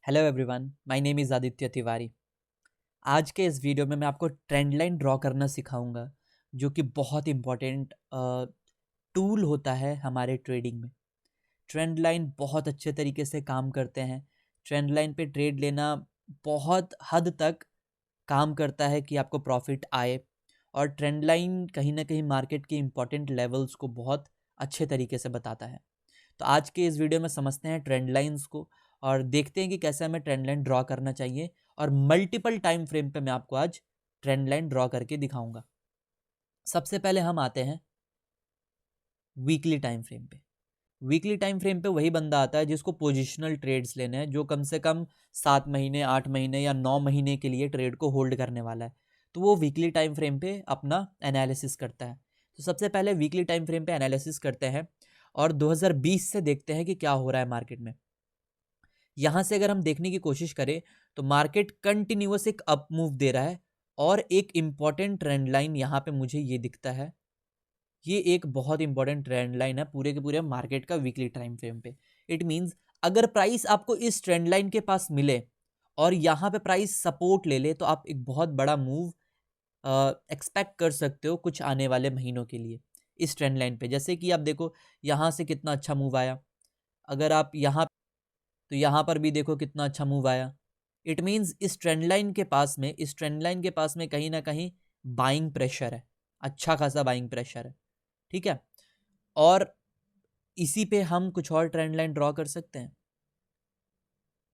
Hello everyone, my name is Aditya Tiwari. आज के इस वीडियो में मैं आपको ट्रेंड लाइन ड्रॉ करना सिखाऊंगा, जो कि बहुत इम्पॉर्टेंट टूल होता है हमारे ट्रेडिंग में। ट्रेंड लाइन बहुत अच्छे तरीके से काम करते हैं। ट्रेंड लाइन पे ट्रेड लेना बहुत हद तक काम करता है कि आपको प्रॉफिट आए, और ट्रेंड लाइन कहीं ना कहीं मार्केट के इम्पॉर्टेंट लेवल्स को बहुत अच्छे तरीके से बताता है। तो आज के इस वीडियो में समझते हैं ट्रेंड लाइंस को और देखते हैं कि कैसे हमें ट्रेंड लाइन ड्रॉ करना चाहिए, और मल्टीपल टाइम फ्रेम पे मैं आपको आज ट्रेंड लाइन ड्रॉ करके दिखाऊंगा। सबसे पहले हम आते हैं वीकली टाइम फ्रेम पे। वीकली टाइम फ्रेम पे वही बंदा आता है जिसको पोजिशनल ट्रेड्स लेने हैं, जो कम से कम 7 महीने, 8 महीने या 9 महीने के लिए ट्रेड को होल्ड करने वाला है। तो वो वीकली टाइम फ्रेम पे अपना एनालिसिस करता है। तो सबसे पहले वीकली टाइम फ्रेम पे एनालिसिस करते हैं और 2020 से देखते हैं कि क्या हो रहा है मार्केट में। यहाँ से अगर हम देखने की कोशिश करें तो मार्केट कंटिन्यूअस एक अप मूव दे रहा है, और एक इंपॉर्टेंट ट्रेंड लाइन यहाँ पे मुझे ये दिखता है। ये एक बहुत इंपॉर्टेंट ट्रेंड लाइन है पूरे के पूरे मार्केट का वीकली टाइम फ्रेम पे। इट मींस अगर प्राइस आपको इस ट्रेंड लाइन के पास मिले और यहाँ पे प्राइस सपोर्ट ले ले, तो आप एक बहुत बड़ा मूव एक्सपेक्ट कर सकते हो कुछ आने वाले महीनों के लिए इस ट्रेंड लाइन पे। जैसे कि आप देखो यहाँ से कितना अच्छा मूव आया, अगर आप यहाँ तो यहाँ पर भी देखो कितना अच्छा मूव आया। इट मीन्स इस ट्रेंड लाइन के पास में, इस ट्रेंड लाइन के पास में कहीं ना कहीं बाइंग प्रेशर है, अच्छा खासा बाइंग प्रेशर है। ठीक है, और इसी पे हम कुछ और ट्रेंड लाइन ड्रॉ कर सकते हैं।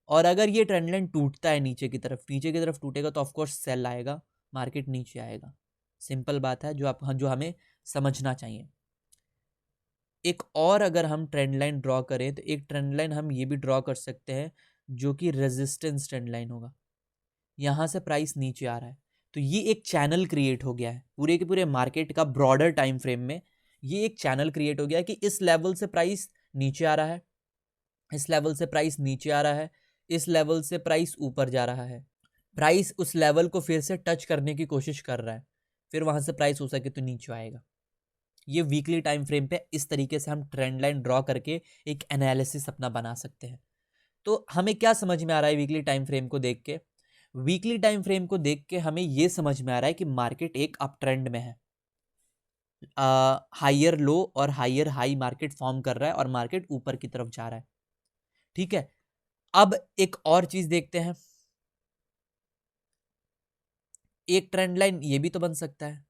और अगर ये ट्रेंड लाइन टूटता है नीचे की तरफ, नीचे की तरफ टूटेगा तो ऑफकोर्स सेल आएगा, मार्केट नीचे आएगा। सिंपल बात है जो हमें समझना चाहिए। एक और अगर हम ट्रेंड लाइन ड्रॉ करें तो एक ट्रेंड लाइन हम ये भी ड्रॉ कर सकते हैं जो कि रेजिस्टेंस ट्रेंड लाइन होगा। यहाँ से प्राइस नीचे आ रहा है तो ये एक चैनल क्रिएट हो गया है पूरे के पूरे मार्केट का ब्रॉडर टाइम फ्रेम में। ये एक चैनल क्रिएट हो गया है कि इस लेवल से प्राइस नीचे आ रहा है, इस लेवल से प्राइस नीचे आ रहा है, इस लेवल से प्राइस ऊपर जा रहा है। प्राइस उस लेवल को फिर से टच करने की कोशिश कर रहा है, फिर वहां से प्राइस हो सके तो नीचे आएगा। ये वीकली टाइम फ्रेम पे इस तरीके से हम ट्रेंड लाइन ड्रॉ करके एक एनालिसिस अपना बना सकते हैं। तो हमें क्या समझ में आ रहा है वीकली टाइम फ्रेम को देख के? वीकली टाइम फ्रेम को देख के हमें यह समझ में आ रहा है कि मार्केट एक अप ट्रेंड में है। हायर लो और हायर हाई मार्केट फॉर्म कर रहा है और मार्केट ऊपर की तरफ जा रहा है। ठीक है, अब एक और चीज देखते हैं। एक ट्रेंड लाइन ये भी तो बन सकता है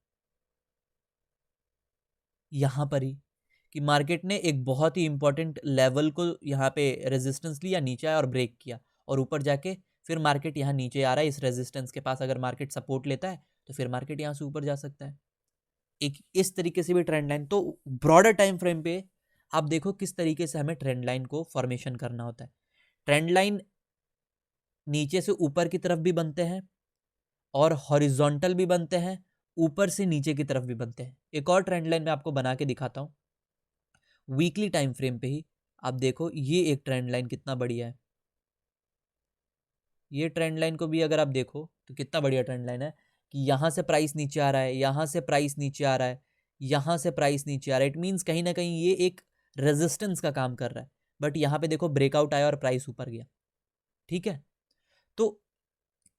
यहां पर ही, कि मार्केट ने एक बहुत ही इंपॉर्टेंट लेवल को यहाँ पे रेजिस्टेंस लिया, नीचे आया और ब्रेक किया, और ऊपर जाके फिर मार्केट यहाँ नीचे आ रहा है इस रेजिस्टेंस के पास। अगर मार्केट सपोर्ट लेता है तो फिर मार्केट यहाँ से ऊपर जा सकता है। एक इस तरीके से भी ट्रेंड लाइन। तो ब्रॉडर टाइम फ्रेम पे आप देखो किस तरीके से हमें ट्रेंड लाइन को फॉर्मेशन करना होता है। ट्रेंड लाइन नीचे से ऊपर की तरफ भी बनते हैं और हॉरिजॉन्टल भी बनते हैं, ऊपर से नीचे की तरफ भी बनते हैं। एक और ट्रेंड लाइन मैं आपको बना के दिखाता हूं वीकली टाइम फ्रेम पे ही। आप देखो ये एक ट्रेंड लाइन कितना बढ़िया है। ये ट्रेंड लाइन को भी अगर आप देखो तो कितना बढ़िया ट्रेंड लाइन है कि यहाँ से प्राइस नीचे आ रहा है, यहाँ से प्राइस नीचे आ रहा है, यहाँ से प्राइस नीचे आ रहा है। इट मीन्स कहीं ना कहीं ये एक रेजिस्टेंस का काम कर रहा है, बट यहाँ पे देखो ब्रेकआउट आया और प्राइस ऊपर गया। ठीक है, तो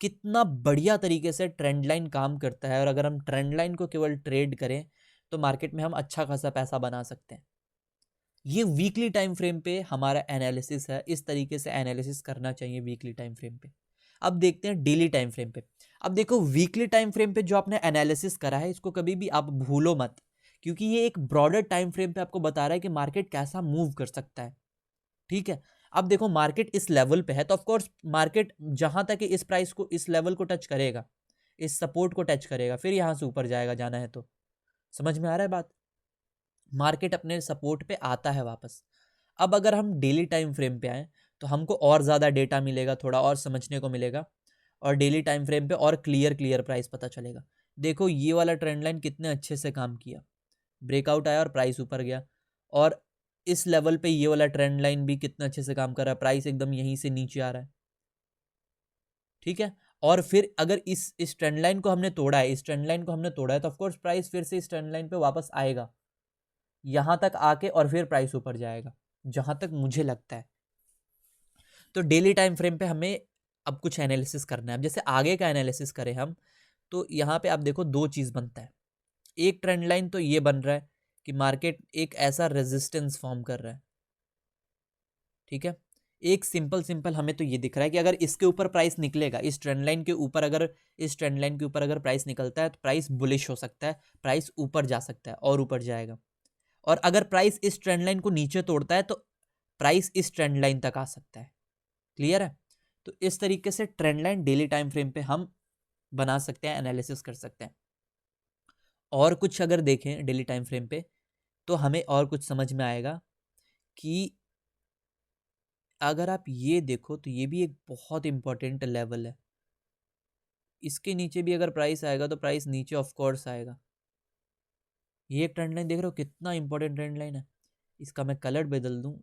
कितना बढ़िया तरीके से ट्रेंड लाइन काम करता है, और अगर हम ट्रेंड लाइन को केवल ट्रेड करें तो मार्केट में हम अच्छा खासा पैसा बना सकते हैं। ये वीकली टाइम फ्रेम पे हमारा एनालिसिस है, इस तरीके से एनालिसिस करना चाहिए वीकली टाइम फ्रेम पे। अब देखते हैं डेली टाइम फ्रेम पे। अब देखो वीकली टाइम फ्रेम पे जो आपने एनालिसिस करा है इसको कभी भी आप भूलो मत, क्योंकि ये एक ब्रॉडर टाइम फ्रेम पे आपको बता रहा है कि मार्केट कैसा मूव कर सकता है। ठीक है, अब देखो मार्केट इस लेवल पे है तो ऑफ कोर्स मार्केट जहां तक इस प्राइस को, इस लेवल को टच करेगा, इस सपोर्ट को टच करेगा, फिर यहां से ऊपर जाएगा जाना है तो। समझ में आ रहा है बात? मार्केट अपने सपोर्ट पे आता है वापस। अब अगर हम डेली टाइम फ्रेम पे आए तो हमको और ज़्यादा डेटा मिलेगा, थोड़ा और समझने को मिलेगा, और डेली टाइम फ्रेम पे और क्लियर क्लियर प्राइस पता चलेगा। देखो ये वाला ट्रेंड लाइन कितने अच्छे से काम किया, ब्रेकआउट आया और प्राइस ऊपर गया। और इस लेवल पे ये वाला ट्रेंड लाइन भी कितना अच्छे से काम कर रहा है, प्राइस एकदम यहीं से नीचे आ रहा है। ठीक है, और फिर अगर इस ट्रेंड लाइन को हमने तोड़ा है, इस ट्रेंड लाइन को हमने तोड़ा है, तो ऑफकोर्स प्राइस फिर से इस ट्रेंड लाइन पे वापस आएगा यहां तक आके, और फिर प्राइस ऊपर जाएगा जहां तक मुझे लगता है। तो डेली टाइम फ्रेम पे हमें अब कुछ एनालिसिस करना है। अब जैसे आगे का एनालिसिस करें हम, तो यहाँ पे आप देखो दो चीज़ बनता है। एक ट्रेंड लाइन तो ये बन रहा है कि मार्केट एक ऐसा रेजिस्टेंस फॉर्म कर रहा है, ठीक है। एक सिंपल हमें तो ये दिख रहा है कि अगर इसके ऊपर प्राइस निकलेगा, इस ट्रेंड लाइन के ऊपर, अगर इस ट्रेंड लाइन के ऊपर अगर प्राइस निकलता है तो प्राइस बुलिश हो सकता है, प्राइस ऊपर जा सकता है और ऊपर जाएगा। और अगर प्राइस इस ट्रेंड लाइन को नीचे तोड़ता है तो प्राइस इस ट्रेंड लाइन तक आ सकता है। क्लियर है? तो इस तरीके से trend line daily time frame पे हम बना सकते हैं, एनालिसिस कर सकते हैं। और कुछ अगर देखें डेली टाइम फ्रेम पे तो हमें और कुछ समझ में आएगा कि अगर आप ये देखो तो ये भी एक बहुत इंपॉर्टेंट लेवल है। इसके नीचे भी अगर प्राइस आएगा तो प्राइस नीचे ऑफ कोर्स आएगा। ये एक ट्रेंड लाइन देख रहे हो, कितना इंपॉर्टेंट ट्रेंड लाइन है। इसका मैं कलर बदल दूं,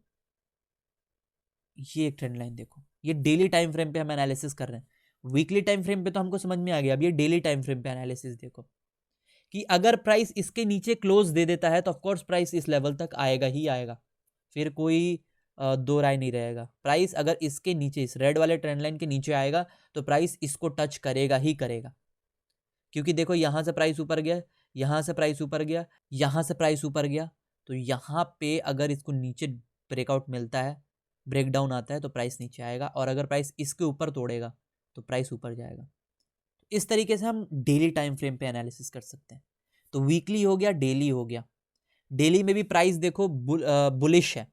ये एक ट्रेंड लाइन देखो, ये डेली टाइम फ्रेम पे हम एनालिसिस कर रहे हैं। वीकली टाइम फ्रेम पे तो हमको समझ में आ गया, अब ये डेली टाइम फ्रेम पे एनालिसिस देखो कि अगर प्राइस इसके नीचे क्लोज दे देता है तो ऑफकोर्स प्राइस इस लेवल तक आएगा ही आएगा, फिर कोई दो राय नहीं रहेगा। प्राइस अगर इसके नीचे, इस रेड वाले ट्रेंड लाइन के नीचे आएगा तो प्राइस इसको टच करेगा ही करेगा, क्योंकि देखो यहां से प्राइस ऊपर गया, यहां से प्राइस ऊपर गया, यहां से प्राइस ऊपर गया, तो यहां पे अगर इसको नीचे ब्रेकआउट मिलता है, ब्रेकडाउन आता है तो प्राइस नीचे आएगा, और अगर प्राइस इसके ऊपर तोड़ेगा तो प्राइस ऊपर जाएगा। इस तरीके से हम डेली टाइम फ्रेम पे एनालिसिस कर सकते हैं। तो वीकली हो गया, डेली हो गया। डेली में भी प्राइस देखो बुलिश है,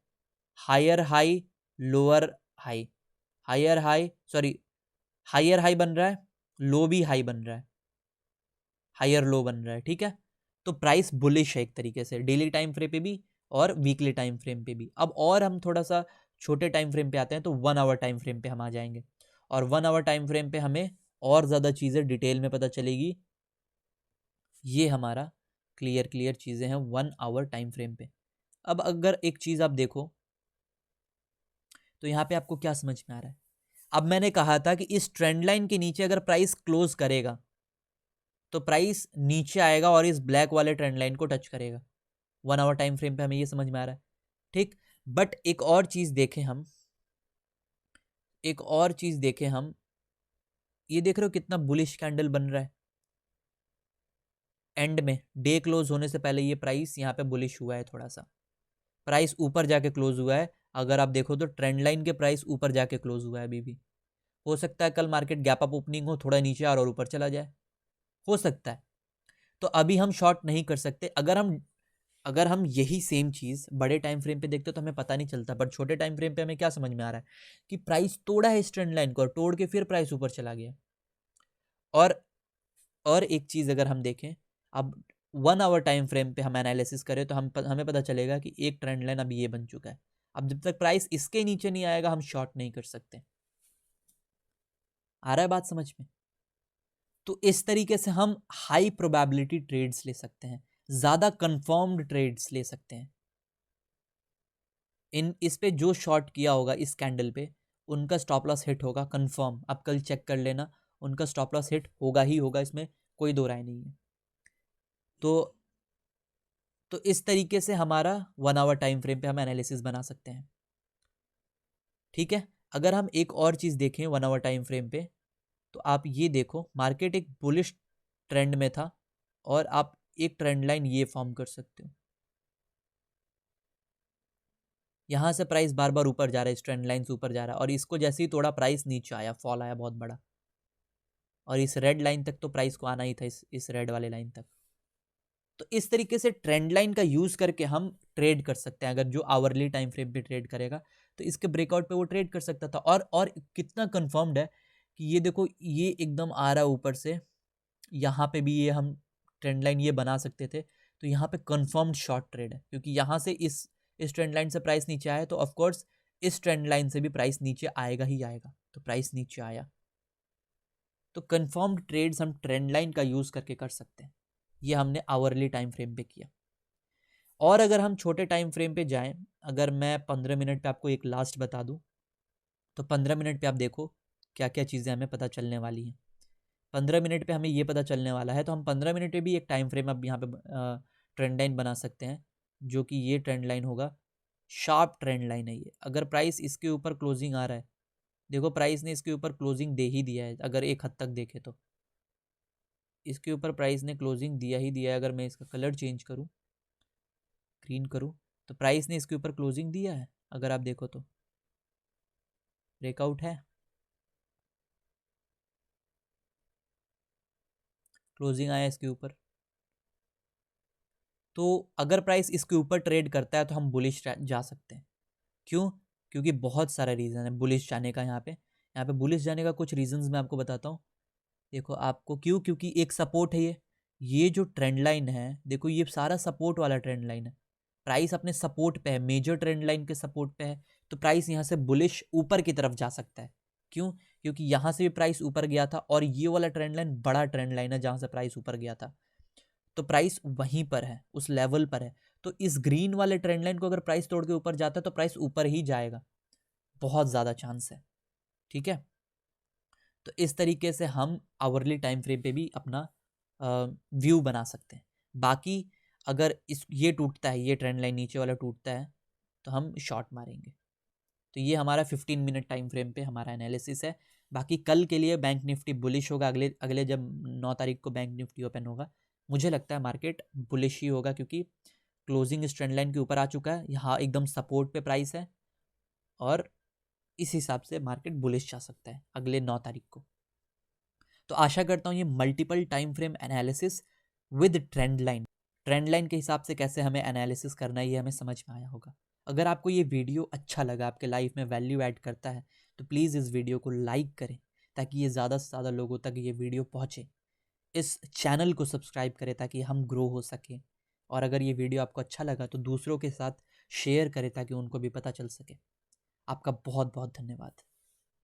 higher high lower high, higher high sorry higher high बन रहा है, लो भी हाई बन रहा है, हायर लो बन रहा है, ठीक है। तो प्राइस बुलिश है एक तरीके से डेली टाइम फ्रेम पे भी और वीकली टाइम फ्रेम पे भी। अब और हम थोड़ा सा छोटे टाइम फ्रेम पे आते हैं, तो 1 आवर टाइम फ्रेम पे हम आ जाएंगे, और 1 आवर टाइम फ्रेम पे हमें और ज़्यादा चीज़ें डिटेल में पता चलेगी। ये हमारा क्लियर चीज़ें हैं 1 आवर टाइम फ्रेम पे। अब अगर एक चीज़ आप देखो तो यहाँ पे आपको क्या समझ में आ रहा है। अब मैंने कहा था कि इस ट्रेंड लाइन के नीचे अगर प्राइस क्लोज करेगा तो प्राइस नीचे आएगा और इस ब्लैक वाले ट्रेंड लाइन को टच करेगा। 1 आवर टाइम फ्रेम पे हमें ये समझ में आ रहा है, ठीक। बट एक और चीज़ देखें हम, ये देख रहे हो कितना बुलिश कैंडल बन रहा है। एंड में डे क्लोज होने से पहले ये प्राइस यहाँ पे बुलिश हुआ है, थोड़ा सा प्राइस ऊपर जाके क्लोज हुआ है। अगर आप देखो तो ट्रेंड लाइन के प्राइस ऊपर जाके क्लोज हुआ है अभी भी। हो सकता है कल मार्केट गैप अप ओपनिंग हो, थोड़ा नीचे और ऊपर चला जाए, हो सकता है। तो अभी हम शॉर्ट नहीं कर सकते। अगर हम यही सेम चीज बड़े टाइम फ्रेम पे देखते तो हमें पता नहीं चलता, बट छोटे टाइम फ्रेम पे हमें क्या समझ में आ रहा है कि प्राइस तोड़ा है इस ट्रेंड लाइन को और तोड़ के फिर प्राइस ऊपर चला गया। और और एक चीज अगर हम देखें, अब 1 आवर टाइम फ्रेम पे हम एनालिसिस करें तो हमें पता चलेगा कि एक ट्रेंड लाइन अभी ये बन चुका है। अब जब तक प्राइस इसके नीचे नहीं आएगा हम शॉर्ट नहीं कर सकते। आ रहा है बात समझ में? तो इस तरीके से हम हाई प्रोबेबिलिटी ट्रेड्स ले सकते हैं, ज्यादा कंफर्म्ड ट्रेड्स ले सकते हैं। इस पे जो शॉर्ट किया होगा इस कैंडल पे, उनका स्टॉप लॉस हिट होगा कंफर्म। आप कल चेक कर लेना, उनका स्टॉप लॉस हिट होगा ही होगा, इसमें कोई दो राय नहीं है। तो इस तरीके से हमारा 1 आवर टाइम फ्रेम पे हम एनालिसिस बना सकते हैं, ठीक है। अगर हम एक और चीज देखें 1 आवर टाइम फ्रेम पे, तो आप ये देखो मार्केट एक बुलिश ट्रेंड में था और आप एक ट्रेंड लाइन ये फॉर्म कर सकते हो। यहां से प्राइस बार बार ऊपर जा रहा है, इस ट्रेंड लाइन से ऊपर जा रहा है, और इसको जैसे ही थोड़ा प्राइस नीचे आया, फॉल आया बहुत बड़ा, और इस रेड लाइन तक तो प्राइस को आना ही था, इस रेड वाले लाइन तक। तो इस तरीके से ट्रेंड लाइन का यूज करके हम ट्रेड कर सकते हैं। अगर जो आवरली टाइम फ्रेम पे ट्रेड करेगा तो इसके ब्रेकआउट पे वो ट्रेड कर सकता था। और कितना कंफर्म्ड है कि ये देखो, ये एकदम आ रहा है ऊपर से, यहाँ पे भी ये हम ट्रेंड लाइन ये बना सकते थे। तो यहाँ पे कंफर्म्ड शॉर्ट ट्रेड है, क्योंकि यहाँ से इस ट्रेंड लाइन से प्राइस नीचे आया तो ऑफकोर्स इस ट्रेंड लाइन से भी प्राइस नीचे आएगा ही आएगा। तो प्राइस नीचे आया, तो कंफर्म्ड ट्रेड्स हम ट्रेंड लाइन का यूज करके कर सकते हैं। ये हमने आवरली टाइम फ्रेम पे किया। और अगर हम छोटे टाइम फ्रेम पे जाएं, अगर मैं 15 मिनट पे आपको एक लास्ट बता दूं, तो 15 मिनट पे आप देखो क्या क्या चीज़ें हमें पता चलने वाली हैं। 15 मिनट पे हमें ये पता चलने वाला है, तो हम 15 मिनट पे भी एक टाइम फ्रेम अब यहाँ पे ट्रेंड लाइन बना सकते हैं, जो कि ये ट्रेंड लाइन होगा। शार्प ट्रेंड लाइन है ये। अगर प्राइस इसके ऊपर क्लोजिंग आ रहा है देखो प्राइस ने इसके ऊपर क्लोजिंग दे ही दिया है, अगर एक हद तक देखे तो इसके ऊपर प्राइस ने क्लोजिंग दिया ही दिया है। अगर मैं इसका कलर चेंज करूँ, ग्रीन करूँ, तो प्राइस ने इसके ऊपर क्लोजिंग दिया है। अगर आप देखो तो ब्रेकआउट है, क्लोजिंग आया इसके ऊपर। तो अगर प्राइस इसके ऊपर ट्रेड करता है तो हम बुलिश जा सकते हैं। क्यों? क्योंकि बहुत सारा रीज़न है बुलिश जाने का। यहाँ पे बुलिश जाने का कुछ रीजंस मैं आपको बताता हूँ। देखो आपको क्यों, क्योंकि एक सपोर्ट है ये जो ट्रेंड लाइन है, देखो ये सारा सपोर्ट वाला ट्रेंड लाइन है। प्राइस अपने सपोर्ट पे है, मेजर ट्रेंड लाइन के सपोर्ट पे है, तो प्राइस यहाँ से बुलिश ऊपर की तरफ जा सकता है। क्यों? क्योंकि यहाँ से भी प्राइस ऊपर गया था और ये वाला ट्रेंड लाइन बड़ा ट्रेंड लाइन है जहाँ से प्राइस ऊपर गया था, तो प्राइस वहीं पर है, उस लेवल पर है। तो इस ग्रीन वाले ट्रेंड लाइन को अगर प्राइस तोड़ के ऊपर जाता है तो प्राइस ऊपर ही जाएगा, बहुत ज़्यादा चांस है। ठीक है, तो इस तरीके से हम आवरली टाइम फ्रेम पे भी अपना व्यू बना सकते हैं। बाकी अगर ये टूटता है, ये ट्रेंड लाइन नीचे वाला टूटता है, तो हम शॉर्ट मारेंगे। तो ये हमारा 15 मिनट टाइम फ्रेम पे हमारा एनालिसिस है। बाकी कल के लिए बैंक निफ्टी बुलिश होगा। अगले अगले जब 9 तारीख को बैंक निफ्टी ओपन होगा, मुझे लगता है मार्केट बुलिश ही होगा, क्योंकि क्लोजिंग इस ट्रेंड लाइन के ऊपर आ चुका है, यहाँ एकदम सपोर्ट पे प्राइस है, और इस हिसाब से मार्केट बुलिश जा सकता है अगले 9 तारीख को। तो आशा करता हूँ ये multiple time frame analysis with trend line के हिसाब से कैसे हमें एनालिसिस करना है, ये हमें समझ में आया होगा। अगर आपको ये वीडियो अच्छा लगा, आपके लाइफ में वैल्यू ऐड करता है, तो प्लीज़ इस वीडियो को लाइक करें ताकि ये ज़्यादा से ज़्यादा लोगों तक ये वीडियो पहुँचे। इस चैनल को सब्सक्राइब करें ताकि हम ग्रो हो सकें, और अगर ये वीडियो आपको अच्छा लगा तो दूसरों के साथ शेयर करें ताकि उनको भी पता चल सके। आपका बहुत बहुत धन्यवाद।